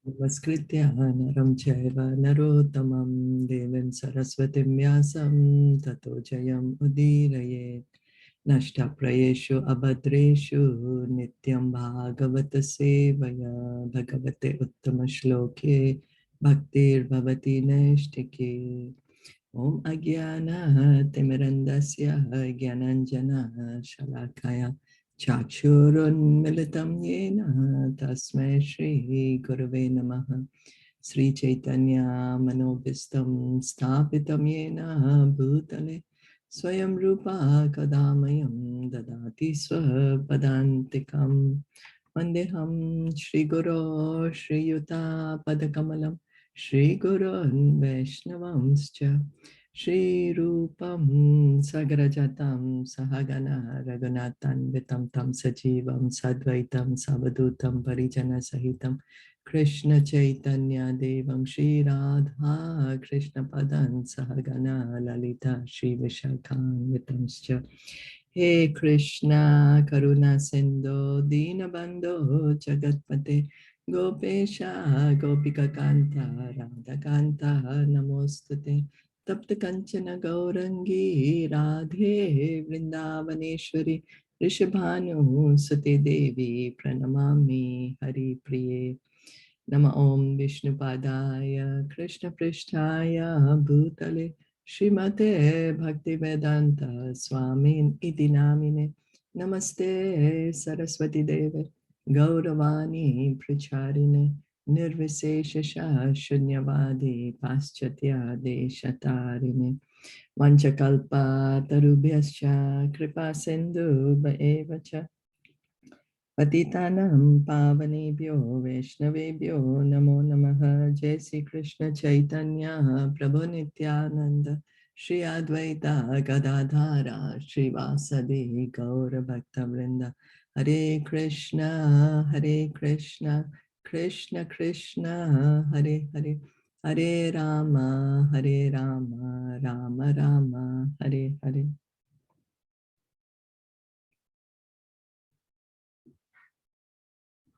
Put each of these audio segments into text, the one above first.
Namaskritya naram chaiva narottamam devim saraswatim vyasam tato jayam udirayet nashta prayeshu abhadreshu nityam bhagavata sevaya bhagavate uttama shloke bhaktir bhavati nashtike Om Agyana Timirandasya Gyananjana Shalakaya Chakshurun Militam Yena Tasmai Shri Gurave Namaha Sri Chaitanya Manobhistam Sthapitam Yena Bhutale Swayam Rupa Kadamayam Dadati Swapadantikam Vandeham Shri Guru Shri Yuta Padakamalam Shri Gurun Vaishnavamscha Shri Rupam Sagrajatam Sahagana Raghunathan Vitam Tam Sajivam Sadvaitam Savadutam Parijana Sahitam Krishna Chaitanya Devam Shri Radha Krishna Padan Sahagana Lalita Shri Vishakhan Vitamscha He Krishna Karuna Sindhu Dinabandhu Jagatpate Gopesha Gopika Kanta Radha Kanta Namostate Tapta Kanchana Gaurangi Radhe Vrindavaneshwari Rishabhanu Sute Devi Pranamami Hari Priye Nama Om Vishnu Padaya Krishna Prishtaya Bhutale Srimate Bhaktivedanta Swamin Iti Namine Namaste Saraswati Deve Gauravani Pracharine Nirvisesha Shunyavadi Paschatya Deshatarine Vanchakalpa Tarubhyascha Kripa Sindhu Bhaevacha Patitanam Pavanebhyo Vaishnavebhyo Namo Namaha Jai Sri Krishna Chaitanya Prabhu Nityananda Shri Advaita Gadadhara Shri Vasadi Gaura Bhakta Vrinda Hare Krishna Hare Krishna Krishna Krishna Hare Hare Hare Rama Hare Rama Rama Rama Hare Hare.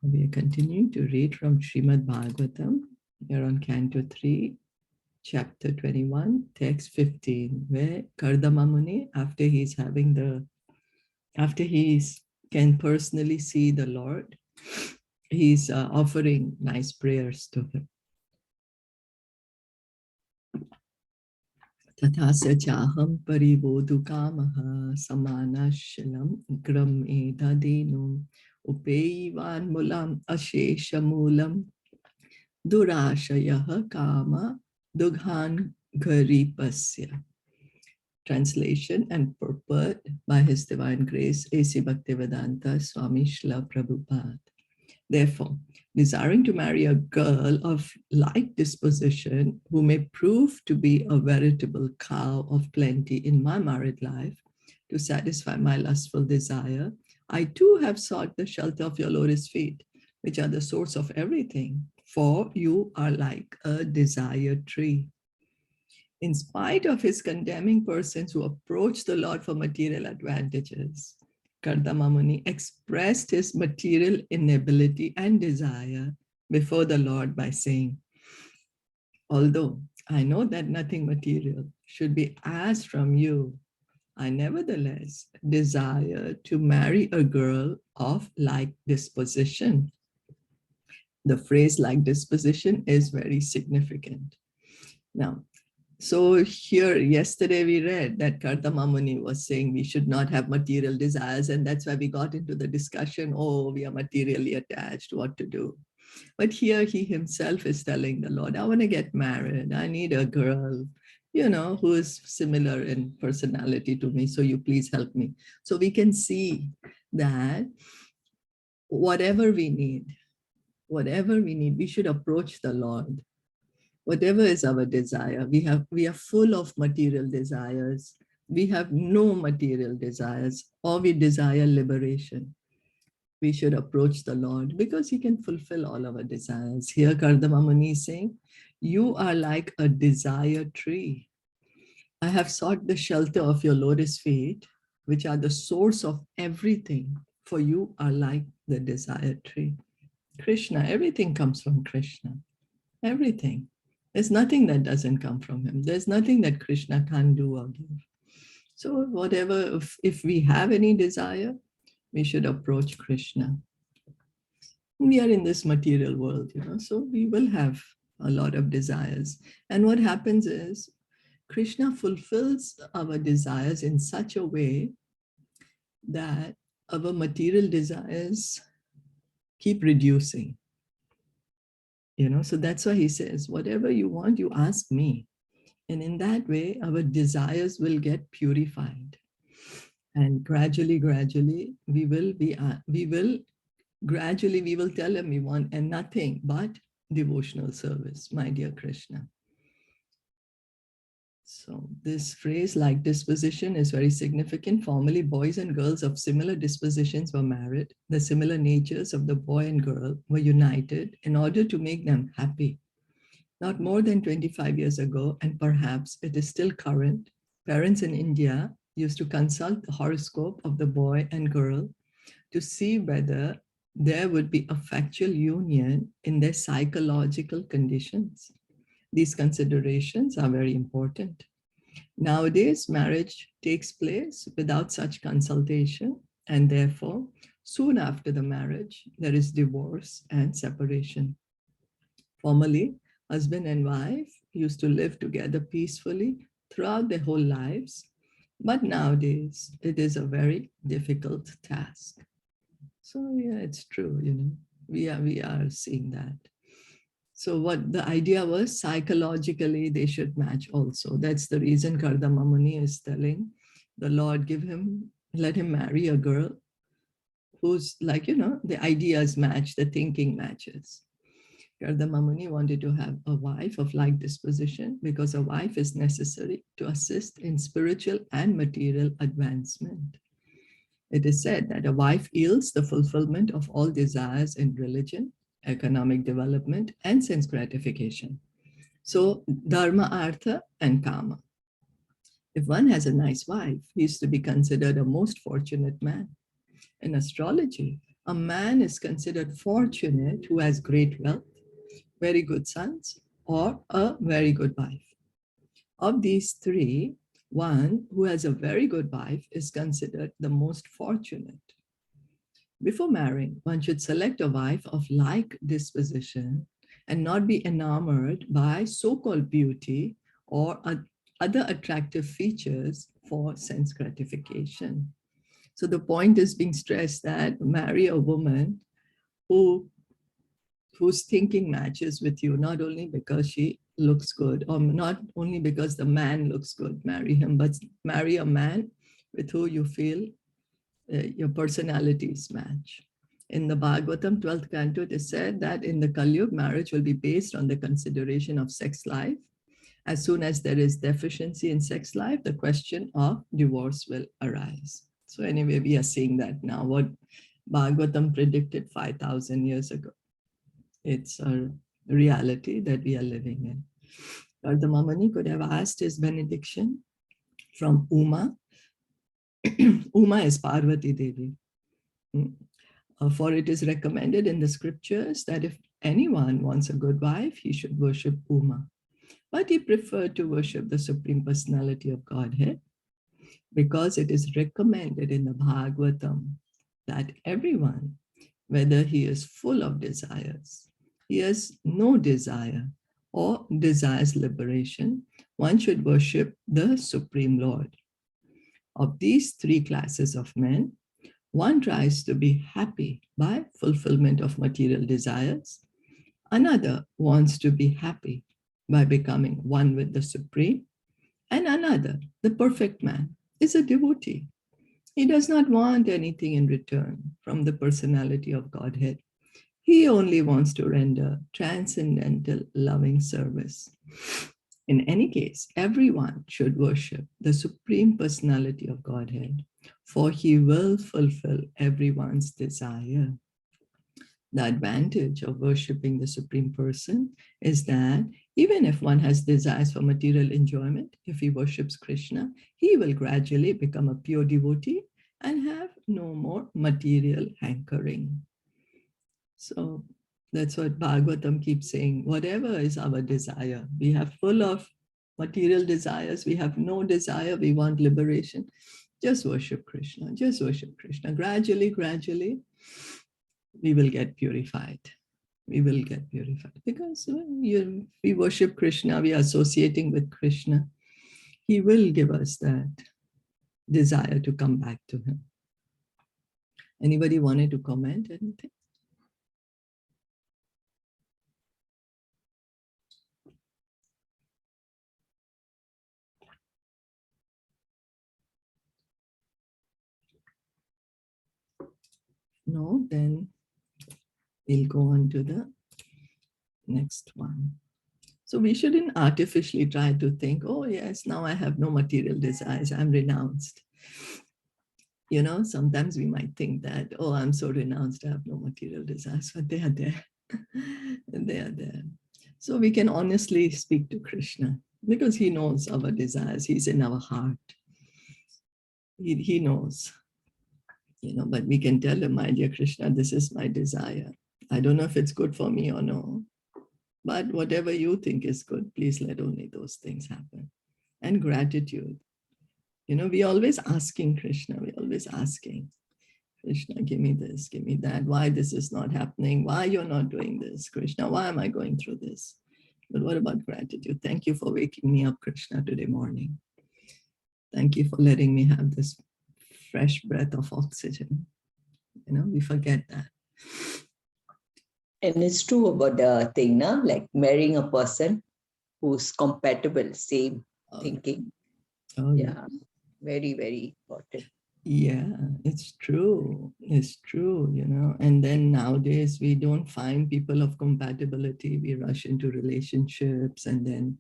We are continuing to read from Srimad Bhagavatam. We are on Canto 3, Chapter 21, Text 15, where Kardama Muni, after he can personally see the Lord, he's offering nice prayers to him. Tathasya chaham parivodu kamaha samanashalam gram edadenu upeivan mulam ashesha mulam Durashayah Kama Dughan Garipasya. Translation and purport by His Divine Grace A.C. Bhaktivedanta Swami Srila Prabhupada. Therefore, desiring to marry a girl of like disposition who may prove to be a veritable cow of plenty in my married life, to satisfy my lustful desire, I too have sought the shelter of your lotus feet, which are the source of everything, for you are like a desired tree. In spite of his condemning persons who approach the Lord for material advantages, Kardama Muni expressed his material inability and desire before the Lord by saying, although I know that nothing material should be asked from you, I nevertheless desire to marry a girl of like disposition. The phrase like disposition is very significant. Now, so here, yesterday we read that Kardama Muni was saying we should not have material desires, and that's why we got into the discussion, oh, we are materially attached, what to do. But here he himself is telling the Lord, I want to get married. I need a girl, who is similar in personality to me. So you please help me. So we can see that whatever we need, we should approach the Lord. Whatever is our desire, we are full of material desires. We have no material desires, or we desire liberation. We should approach the Lord because he can fulfill all our desires. Here Kardama Muni is saying, you are like a desire tree. I have sought the shelter of your lotus feet, which are the source of everything, for you are like the desire tree. Krishna, everything comes from Krishna. Everything. There's nothing that doesn't come from him. There's nothing that Krishna can't do or give. So whatever, if we have any desire, we should approach Krishna. We are in this material world, so we will have a lot of desires. And what happens is Krishna fulfills our desires in such a way that our material desires keep reducing. So that's why he says, whatever you want, you ask me. And in that way, our desires will get purified. And gradually, we will tell him we want and nothing but devotional service, my dear Krishna. So this phrase, like disposition, is very significant. Formerly, boys and girls of similar dispositions were married. The similar natures of the boy and girl were united in order to make them happy. Not more than 25 years ago, and perhaps it is still current, parents in India used to consult the horoscope of the boy and girl to see whether there would be a factual union in their psychological conditions. These considerations are very important. Nowadays, marriage takes place without such consultation, and therefore, soon after the marriage, there is divorce and separation. Formerly, husband and wife used to live together peacefully throughout their whole lives, but nowadays, it is a very difficult task. So yeah, it's true, we are seeing that. So what the idea was, psychologically, they should match also. That's the reason Kardama Muni is telling the Lord, let him marry a girl who's like, the ideas match, the thinking matches. Kardama Muni wanted to have a wife of like disposition because a wife is necessary to assist in spiritual and material advancement. It is said that a wife yields the fulfillment of all desires in religion, economic development, and sense gratification. So, dharma, artha, and kama. If one has a nice wife, he is to be considered a most fortunate man. In astrology, a man is considered fortunate who has great wealth, very good sons, or a very good wife. Of these three, one who has a very good wife is considered the most fortunate. Before marrying, one should select a wife of like disposition and not be enamored by so-called beauty or other attractive features for sense gratification. So the point is being stressed that marry a woman whose thinking matches with you, not only because she looks good or not only because the man looks good, marry him, but marry a man with who you feel your personalities match. In the Bhagavatam 12th canto, it is said that in the Kali Yuga, marriage will be based on the consideration of sex life. As soon as there is deficiency in sex life, the question of divorce will arise. So anyway, we are seeing that now, what Bhagavatam predicted 5,000 years ago. It's a reality that we are living in. Kardama Muni could have asked his benediction from Uma. Uma is Parvati Devi. For it is recommended in the scriptures that if anyone wants a good wife, he should worship Uma. But he preferred to worship the Supreme Personality of Godhead because it is recommended in the Bhagavatam that everyone, whether he is full of desires, he has no desire, or desires liberation, one should worship the Supreme Lord. Of these three classes of men, one tries to be happy by fulfillment of material desires. Another wants to be happy by becoming one with the Supreme. And another, the perfect man, is a devotee. He does not want anything in return from the personality of Godhead. He only wants to render transcendental loving service. In any case, everyone should worship the Supreme Personality of Godhead, for he will fulfill everyone's desire. The advantage of worshiping the Supreme Person is that even if one has desires for material enjoyment, if he worships Krishna, he will gradually become a pure devotee and have no more material hankering. So That's what Bhagavatam keeps saying. Whatever is our desire, we have full of material desires, we have no desire, we want liberation. Just worship Krishna, just worship Krishna. Gradually, gradually, we will get purified. We will get purified because we worship Krishna, we are associating with Krishna. He will give us that desire to come back to him. Anybody wanted to comment anything? No, then we'll go on to the next one. So we shouldn't artificially try to think, oh yes, now I have no material desires, I'm renounced. You know, sometimes we might think that, oh, I'm so renounced, I have no material desires, but they are there. They are there. So we can honestly speak to Krishna because he knows our desires, he's in our heart. He knows, you know, but we can tell him, my dear Krishna, this is my desire. I don't know if it's good for me or no, but whatever you think is good, please let only those things happen. And gratitude. You know, we always asking Krishna, we always asking, Krishna, give me this, give me that. Why this is not happening? Why you're not doing this? Krishna, why am I going through this? But what about gratitude? Thank you for waking me up, Krishna, today morning. Thank you for letting me have this fresh breath of oxygen. You know, we forget that. And it's true about the thing, na? Like marrying a person who's compatible, same thinking. Yeah, very, very important. Yeah, it's true. It's true, you know. And then nowadays we don't find people of compatibility. We rush into relationships and then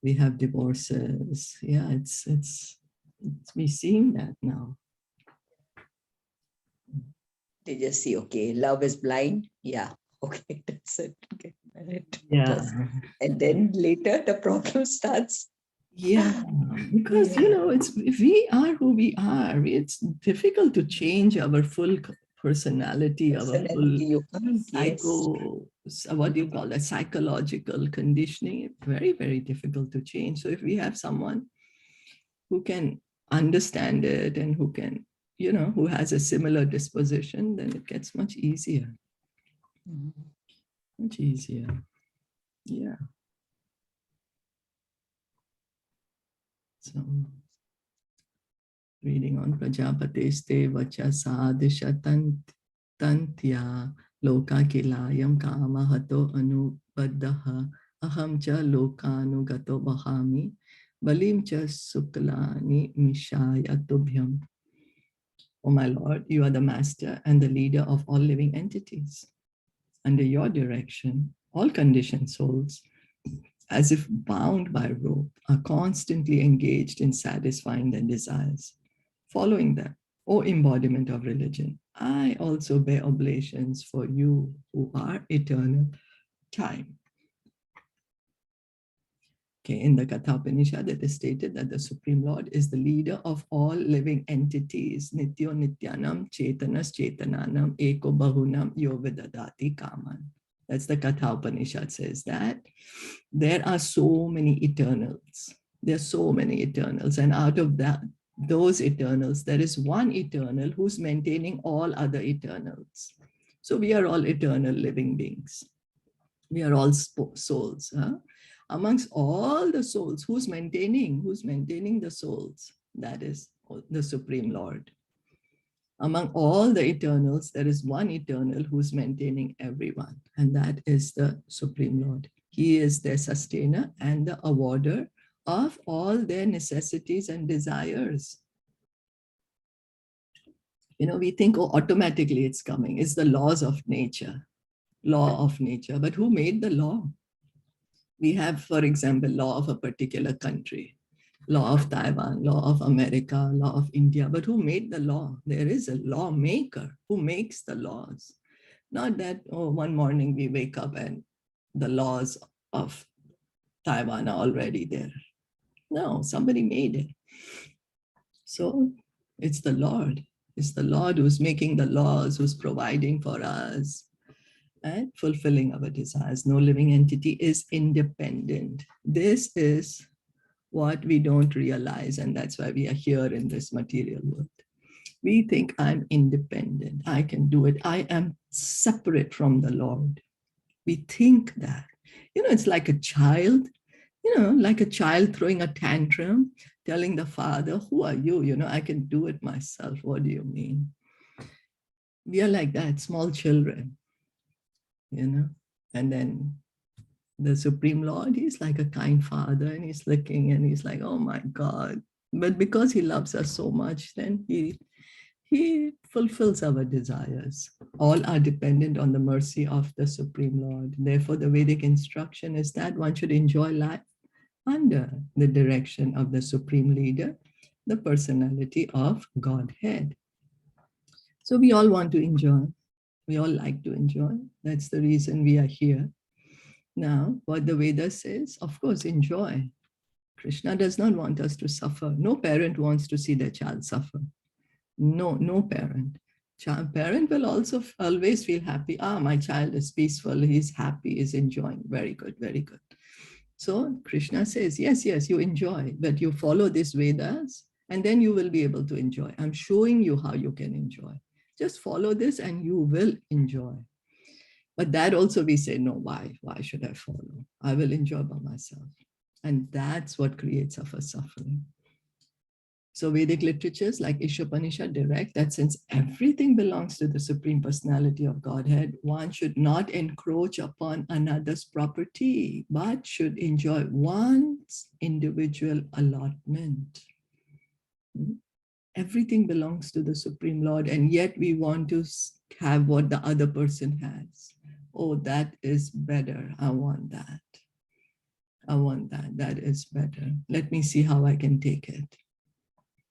we have divorces. Yeah, it's we're seeing that now. They just say, okay, love is blind. Yeah, okay, that's it. Get married. Yeah. And then later the problem starts. Yeah, because you know, it's we are who we are. It's difficult to change our full personality, our full psycho, what do you call that, psychological conditioning. It's very, very difficult to change. So if we have someone who can understand it and who can, you know, who has a similar disposition, then it gets much easier. Much easier. Yeah. So reading on Prajapateste vacha sadishatant tantya loka kilayam kama hato anubaddaha aham cha lokanugato bahami balim cha suklani mishaya tubhyam. O my Lord, you are the master and the leader of all living entities. Under your direction, all conditioned souls, as if bound by rope, are constantly engaged in satisfying their desires. Following them, O embodiment of religion, I also bear oblations for you who are eternal time. Okay, in the Katha Upanishad, it is stated that the Supreme Lord is the leader of all living entities. Nityo Nityanam Chetanas Chetananam Eko Bahunam Yo Vidadati Kaman. That's the Katha Upanishad says that there are so many eternals. There are so many eternals. And out of that, those eternals, there is one eternal who's maintaining all other eternals. So we are all eternal living beings. We are all souls. Huh? Amongst all the souls, who's maintaining the souls? That is the Supreme Lord. Among all the eternals, there is one eternal who's maintaining everyone, and that is the Supreme Lord. He is their sustainer and the awarder of all their necessities and desires. You know, we think, oh, automatically it's coming. It's the laws of nature, law of nature. But who made the law? We have, for example, law of a particular country, law of Taiwan, law of America, law of India. But who made the law? There is a lawmaker who makes the laws. Not that, oh, one morning we wake up and the laws of Taiwan are already there. No, somebody made it. So it's the Lord. It's the Lord who's making the laws, who's providing for us. and fulfilling our desires. No living entity is independent. This is what we don't realize, and that's why we are here in this material world. We think I'm independent, I can do it, I am separate from the Lord. We think that. It's like a child, like a child throwing a tantrum, telling the father, who are you? I can do it myself. What do you mean? We are like that, small children, and then the Supreme Lord, he's like a kind father, and he's looking and he's like, oh my God. But because he loves us so much, then he fulfills our desires. All are dependent on the mercy of the Supreme Lord. Therefore, the Vedic instruction is that one should enjoy life under the direction of the Supreme Leader, the personality of Godhead. So we all want to enjoy. We all like to enjoy. That's the reason we are here. Now, what the Veda says, of course, enjoy. Krishna does not want us to suffer. No parent wants to see their child suffer. No parent. Parent will also always feel happy. My child is peaceful, he's happy, he's enjoying. Very good, very good. So Krishna says, yes, you enjoy, but you follow these Vedas, and then you will be able to enjoy. I'm showing you how you can enjoy. Just follow this and you will enjoy. But that also we say, no, why? Why should I follow? I will enjoy by myself. And that's what creates our suffering. So Vedic literatures like Ishopanishad direct that since everything belongs to the Supreme Personality of Godhead, one should not encroach upon another's property, but should enjoy one's individual allotment. Everything belongs to the Supreme Lord, and yet we want to have what the other person has. Oh, that is better. I want that. I want that. That is better. Let me see how I can take it.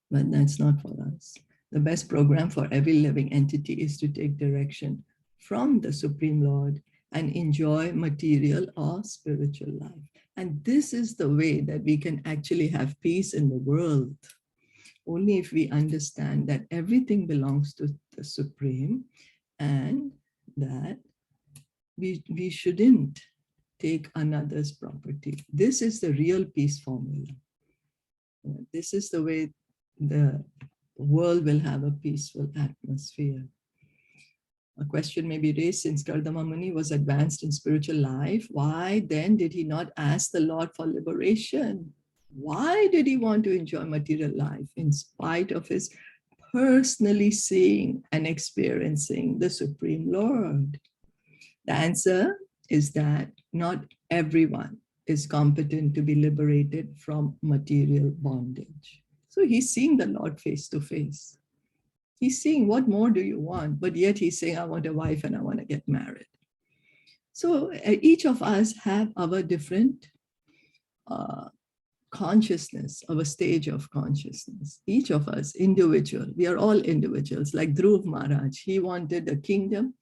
But that's not for us. The best program for every living entity is to take direction from the Supreme Lord and enjoy material or spiritual life. And this is the way that we can actually have peace in the world. Only if we understand that everything belongs to the Supreme and that we shouldn't take another's property. This is the real peace formula. This is the way the world will have a peaceful atmosphere. A question may be raised, since Kardama Muni was advanced in spiritual life, why then did he not ask the Lord for liberation? Why did he want to enjoy material life in spite of his personally seeing and experiencing the Supreme Lord? The answer is that not everyone is competent to be liberated from material bondage. So he's seeing the Lord face to face. He's saying, what more do you want? But yet he's saying, I want a wife and I want to get married. So each of us have our different consciousness, our stage of consciousness. Each of us individual. We are all individuals. Like Dhruv Maharaj, he wanted a kingdom.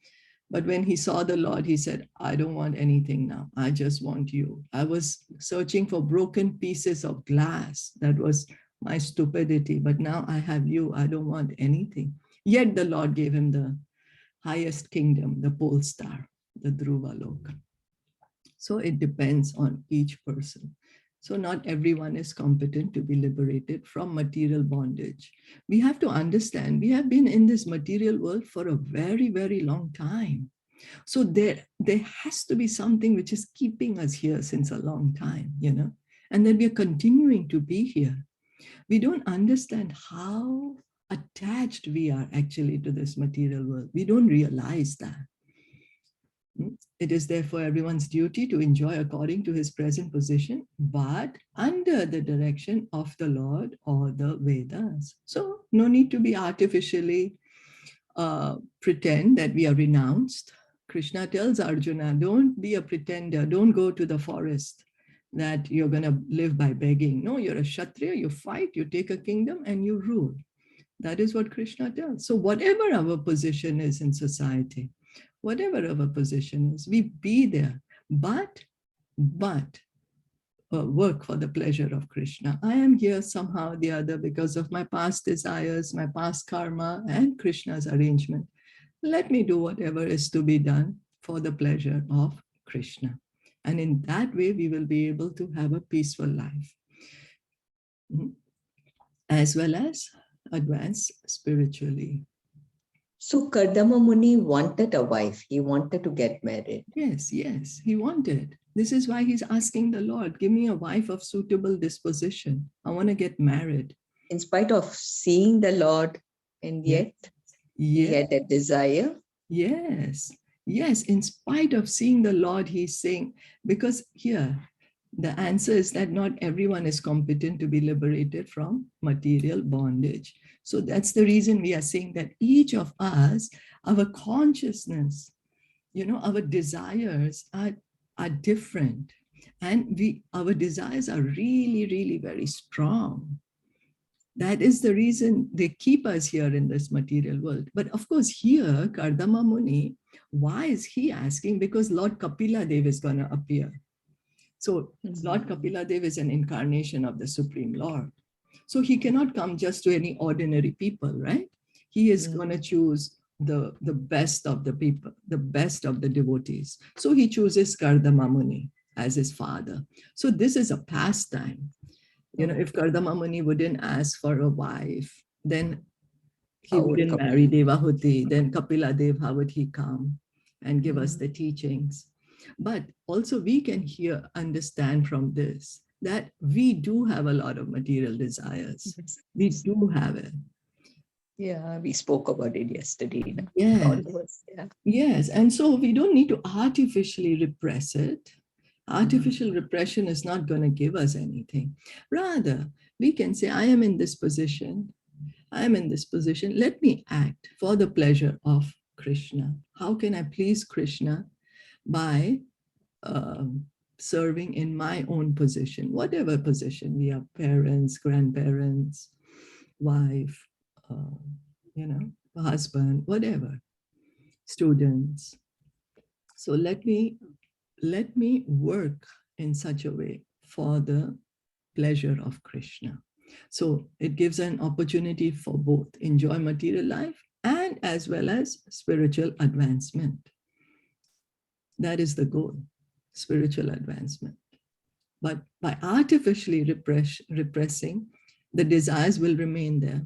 But when he saw the Lord, he said, I don't want anything now. I just want you. I was searching for broken pieces of glass. That was my stupidity. But now I have you. I don't want anything. Yet the Lord gave him the highest kingdom, the pole star, the Dhruva Loka. So it depends on each person. So not everyone is competent to be liberated from material bondage. We have to understand, we have been in this material world for a very, very long time. So there has to be something which is keeping us here since a long time, and then we are continuing to be here. We don't understand how attached we are actually to this material world. We don't realize that. It is therefore everyone's duty to enjoy according to his present position, but under the direction of the Lord or the Vedas. So no need to be artificially pretend that we are renounced. Krishna tells Arjuna, don't be a pretender. Don't go to the forest that you're going to live by begging. No, you're a Kshatriya, you fight, you take a kingdom and you rule. That is what Krishna tells. So whatever our position is in society, whatever our position is, we be there, but work for the pleasure of Krishna. I am here somehow or the other because of my past desires, my past karma, and Krishna's arrangement. Let me do whatever is to be done for the pleasure of Krishna. And in that way, we will be able to have a peaceful life, as well as advance spiritually. So Kardama Muni wanted a wife. He wanted to get married. Yes, yes, he wanted. This is why he's asking the Lord, give me a wife of suitable disposition. I want to get married. In spite of seeing the Lord, and yet he had a desire. Yes, yes, in spite of seeing the Lord, he's saying, because here, the answer is that not everyone is competent to be liberated from material bondage. So that's the reason we are saying that each of us, our consciousness, our desires are different. And our desires are really, really very strong. That is the reason they keep us here in this material world. But of course, here, Kardama Muni, why is he asking? Because Lord Kapila Dev is going to appear. So Lord Kapila Dev is an incarnation of the Supreme Lord. So he cannot come just to any ordinary people, right? He is going to choose the best of the people, the best of the devotees. So he chooses Kardama Muni as his father. So this is a pastime. If Kardama Muni wouldn't ask for a wife, then he wouldn't marry Devahuti. Then Kapila Dev, how would he come and give us the teachings? But also we can understand from this that we do have a lot of material desires. We do have it. Yeah, we spoke about it yesterday. Yes. Yes. And so we don't need to artificially repress it. Artificial repression is not going to give us anything. Rather, we can say, I am in this position. I am in this position. Let me act for the pleasure of Krishna. How can I please Krishna? By serving in my own position, whatever position we are, parents, grandparents, wife, husband, whatever, students. So let me work in such a way for the pleasure of Krishna. So it gives an opportunity for both enjoy material life and as well as spiritual advancement. That is the goal, spiritual advancement. But by artificially repressing, the desires will remain there.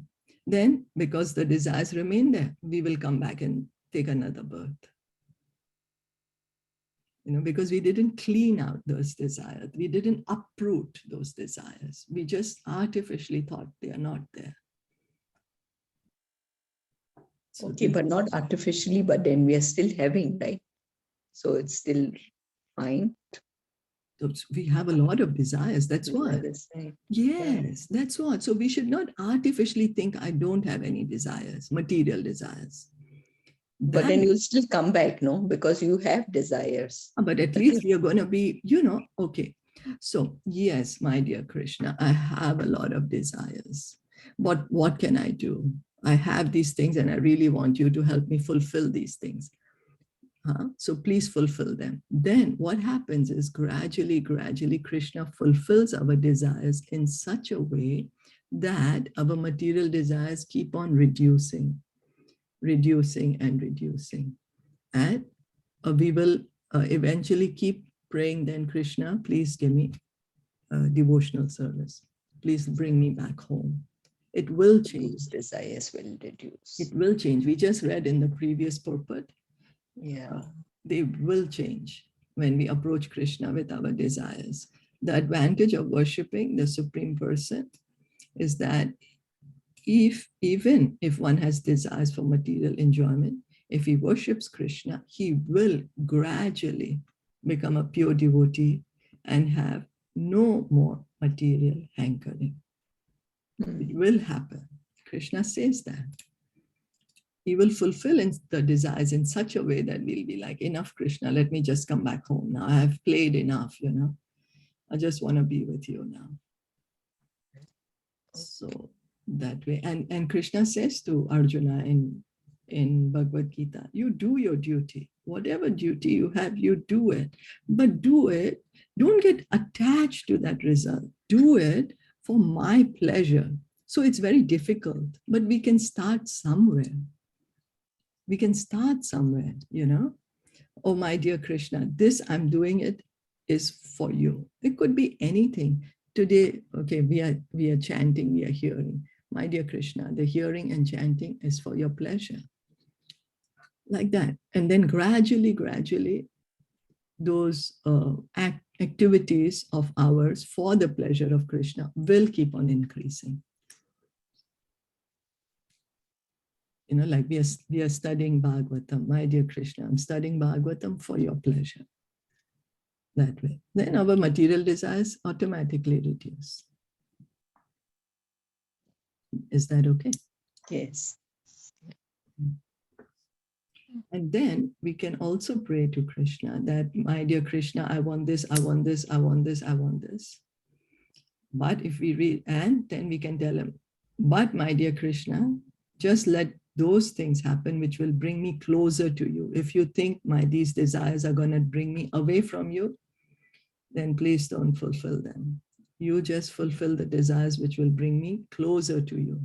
Then, because the desires remain there, we will come back and take another birth. Because we didn't clean out those desires. We didn't uproot those desires. We just artificially thought they are not there. So okay, but not artificially, but then we are still having, right? So it's still fine. We have a lot of desires. That's what. Yes, that's what. So we should not artificially think I don't have any desires, material desires. But then you'll still come back, no? Because you have desires. But at least we are going to be, okay. So yes, my dear Krishna, I have a lot of desires. But what can I do? I have these things and I really want you to help me fulfill these things. So please fulfill them. Then what happens is gradually, Krishna fulfills our desires in such a way that our material desires keep on reducing. And we will eventually keep praying then, Krishna, please give me devotional service. Please bring me back home. It will change. Those desires will reduce. It will change. We just read in the previous purport. Yeah. They will change when we approach Krishna with our desires. The advantage of worshiping the Supreme Person is that even if one has desires for material enjoyment, if he worships Krishna, he will gradually become a pure devotee and have no more material hankering. It will happen. Krishna says that. He will fulfill the desires in such a way that we'll be like, enough, Krishna, let me just come back home now. I have played enough, I just want to be with you now. So that way. And Krishna says to Arjuna in Bhagavad Gita, you do your duty. Whatever duty you have, you do it. But do it. Don't get attached to that result. Do it for my pleasure. So it's very difficult, but we can start somewhere. We can start somewhere, oh, my dear Krishna, this I'm doing it is for you. It could be anything. Today, okay, we are chanting, we are hearing. My dear Krishna, the hearing and chanting is for your pleasure. Like that. And then gradually, those activities of ours for the pleasure of Krishna will keep on increasing. You know, like we are studying Bhagavatam. My dear Krishna, I'm studying Bhagavatam for your pleasure. That way. Then our material desires automatically reduce. Is that okay? Yes. And then we can also pray to Krishna that, my dear Krishna, I want this, I want this, I want this, I want this. But if we read, and then we can tell him, but my dear Krishna, just let those things happen which will bring me closer to you. If you think these desires are going to bring me away from you, then please don't fulfill them. You just fulfill the desires which will bring me closer to you.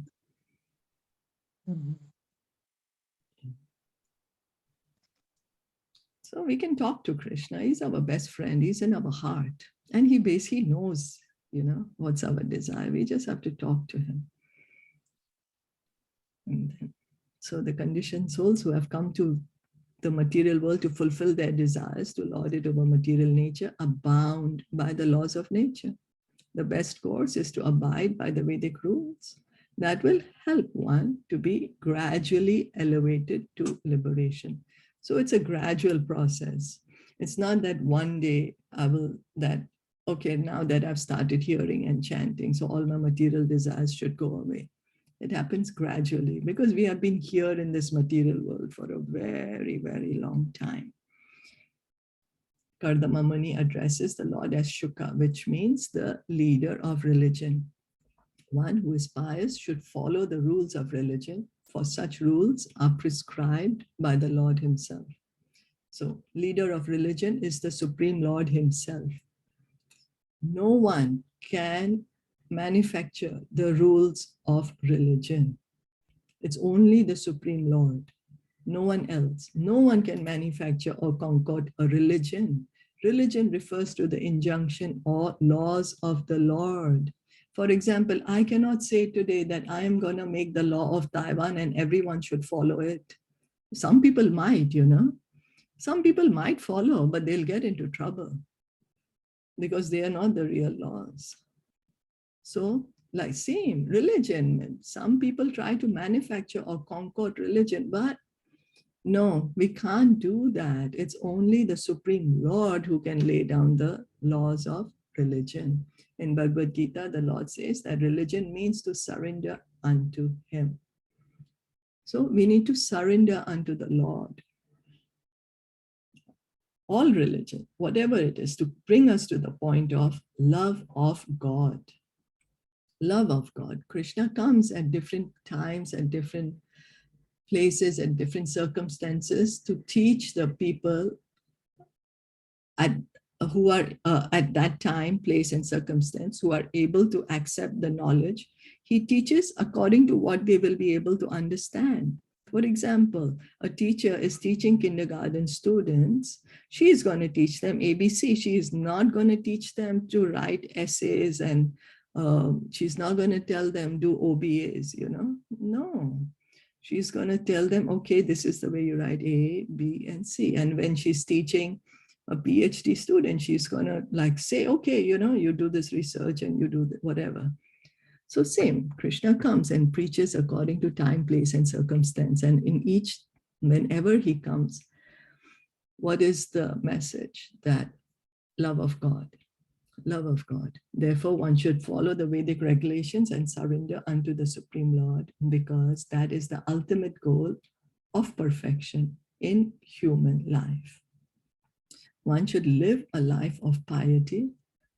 Mm-hmm. So we can talk to Krishna. He's our best friend. He's in our heart. And he basically knows, you know, what's our desire. We just have to talk to him. And then, so the conditioned souls who have come to the material world to fulfill their desires, to lord it over material nature, are bound by the laws of nature. The best course is to abide by the Vedic rules. That will help one to be gradually elevated to liberation. So it's a gradual process. It's not that one day okay, now that I've started hearing and chanting, so all my material desires should go away. It happens gradually because we have been here in this material world for a very, very long time. Kardama Muni addresses the Lord as Shuka, which means the leader of religion. One who is pious should follow the rules of religion, for such rules are prescribed by the Lord himself. So, leader of religion is the Supreme Lord himself. No one can manufacture the rules of religion. It's only the Supreme Lord. No one else. No one can manufacture or concord a religion. Religion refers to the injunction or laws of the Lord. For example, I cannot say today that I am going to make the law of Taiwan and everyone should follow it. Some people might, you know. Some people might follow, but they'll get into trouble because they are not the real laws. So, like same religion, some people try to manufacture or concord religion, but no, we can't do that. It's only the Supreme Lord who can lay down the laws of religion. In Bhagavad Gita, the Lord says that religion means to surrender unto him. So we need to surrender unto the Lord. All religion, whatever it is, to bring us to the point of love of God. Love of God. Krishna comes at different times, at different places, at different circumstances to teach the people who are at that time, place, and circumstance, who are able to accept the knowledge. He teaches according to what they will be able to understand. For example, a teacher is teaching kindergarten students. She is going to teach them ABC. She is not going to teach them to write essays, and she's not going to tell them do OBAs, you know. No. She's going to tell them, okay, this is the way you write A, B, and C. And when she's teaching a PhD student, she's going to like say, okay, you know, you do this research and you do whatever. So same, Krishna comes and preaches according to time, place, and circumstance. And in each, whenever he comes, what is the message? That love of God. Love of God. Therefore, one should follow the Vedic regulations and surrender unto the Supreme Lord, because that is the ultimate goal of perfection in human life. One should live a life of piety,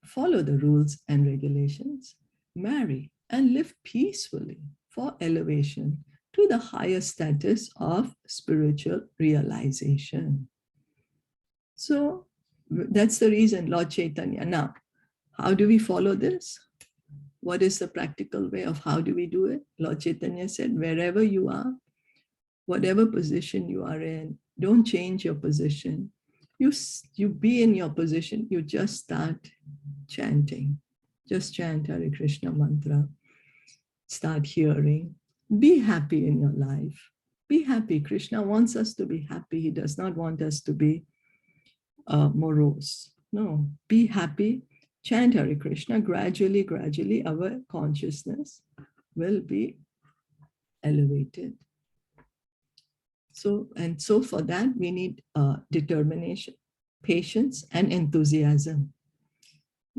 follow the rules and regulations, marry, and live peacefully for elevation to the higher status of spiritual realization. So that's the reason Lord Chaitanya. Now, how do we follow this? What is the practical way of how do we do it? Lord Chaitanya said, wherever you are, whatever position you are in, don't change your position. you be in your position, you just start chanting. Just chant Hare Krishna mantra. Start hearing. Be happy in your life. Be happy. Krishna wants us to be happy. He does not want us to be morose. No, be happy. Chant Hare Krishna. Gradually, gradually, our consciousness will be elevated. So for that, we need determination, patience, and enthusiasm.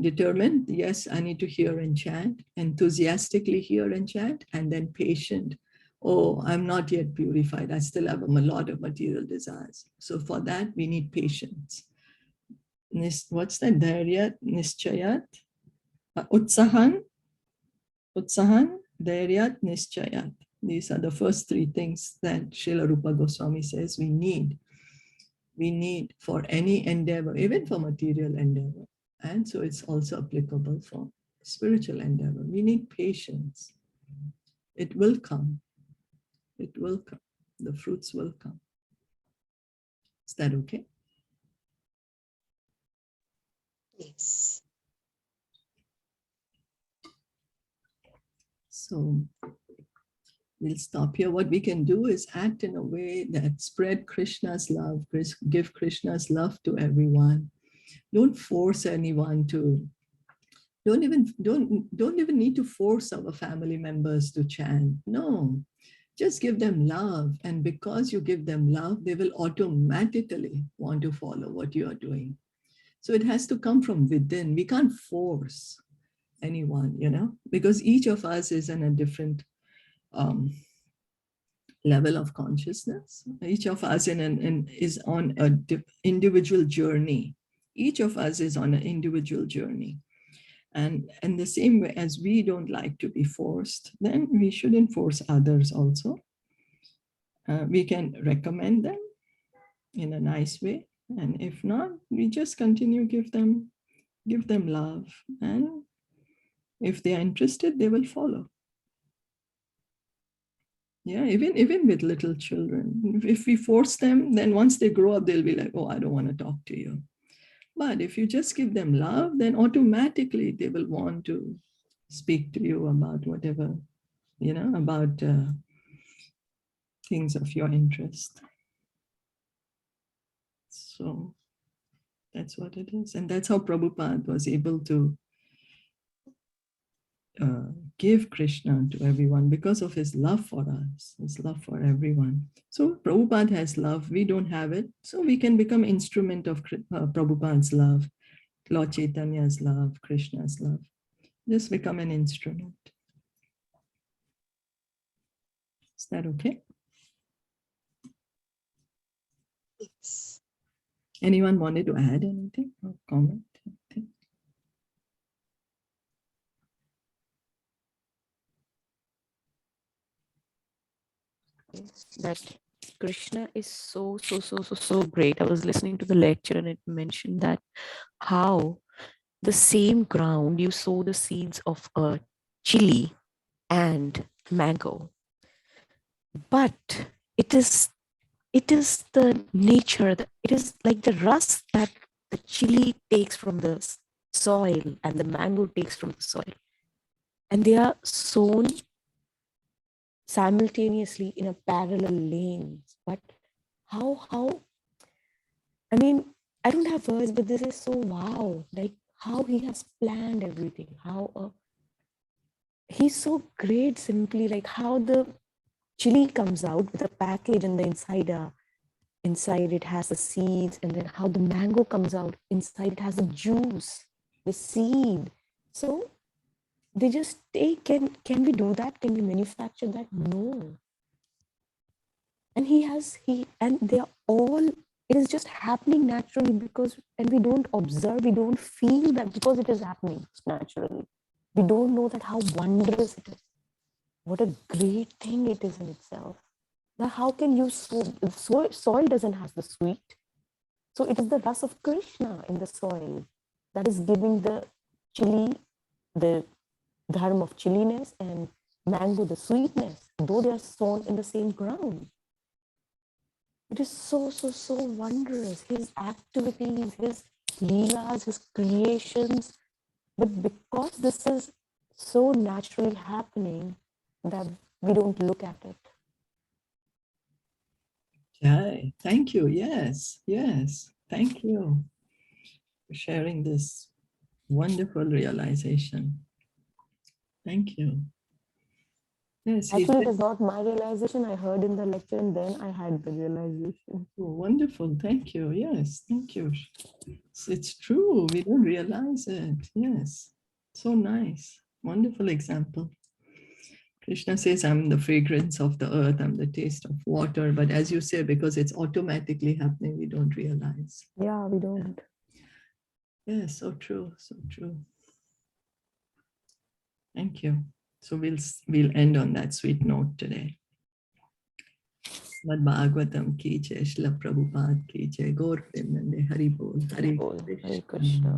Determined, yes, I need to hear and chant, enthusiastically hear and chant, and then patient. Oh, I'm not yet purified. I still have a lot of material desires. So for that, we need patience. What's that? Dharyat, Nischayat, Utsahan, Dharyat, Nischayat. These are the first three things that Srila Rupa Goswami says we need. We need for any endeavor, even for material endeavor. And so it's also applicable for spiritual endeavor. We need patience. It will come. It will come. The fruits will come. Is that okay? Yes. So we'll stop here. What we can do is act in a way that spread Krishna's love, give Krishna's love to everyone. Don't force anyone to, don't even need to force our family members to chant. No, just give them love. And because you give them love, they will automatically want to follow what you are doing. So it has to come from within. We can't force anyone, because each of us is in a different level of consciousness. Each of us is on an individual journey. Each of us is on an individual journey. And the same way as we don't like to be forced, then we shouldn't force others also. We can recommend them in a nice way. And if not, we just continue give them love. And if they are interested, they will follow. Yeah, even with little children, if we force them, then once they grow up, they'll be like, oh, I don't want to talk to you. But if you just give them love, then automatically they will want to speak to you about whatever, about things of your interest. So that's what it is. And that's how Prabhupada was able to give Krishna to everyone because of his love for us, his love for everyone. So Prabhupada has love, we don't have it. So we can become instrument of Prabhupada's love, Lord Chaitanya's love, Krishna's love. Just become an instrument. Is that okay? Yes. Anyone wanted to add anything or comment? Anything? That Krishna is so great. I was listening to the lecture and it mentioned that how the same ground you sow the seeds of a chili and mango, but it is the nature that it is like the rust that the chili takes from the soil and the mango takes from the soil, and they are sown simultaneously in a parallel lanes. But how I mean, I don't have words, but this is so wow, like how he has planned everything, how he's so great. Simply like how the chili comes out with a package and the inside it has the seeds, and then how the mango comes out, inside it has the juice, the seed. So they just take, can we do that? Can we manufacture that? No. And and they are all, it is just happening naturally because, and we don't observe, we don't feel that because it is happening naturally. We don't know that how wondrous it is. What a great thing it is in itself. Now, how can you soil doesn't have the sweet. So it is the rasa of Krishna in the soil that is giving the chili, the dharma of chilliness, and mango the sweetness, though they are sown in the same ground. It is so, so, so wondrous. His activities, his leelas, his creations. But because this is so naturally happening that we don't look at it. Jai, thank you. Yes, yes. Thank you for sharing this wonderful realization. Thank you. Yes, Actually, it is not my realization. I heard in the lecture and then I had the realization. Oh, wonderful. Thank you. Yes, thank you. It's true. We don't realize it. Yes. So nice. Wonderful example. Krishna says, I'm the fragrance of the earth, I'm the taste of water. But as you say, because it's automatically happening, we don't realize. Yeah, we don't. Yes, so true, so true. Thank you. So we'll end on that sweet note today. Srimad Bhagavatam ki jai, Shilpa Prabhupada ki jai, Gaur Premanande, Hari Bol, Hare Hare Krishna. Krishna.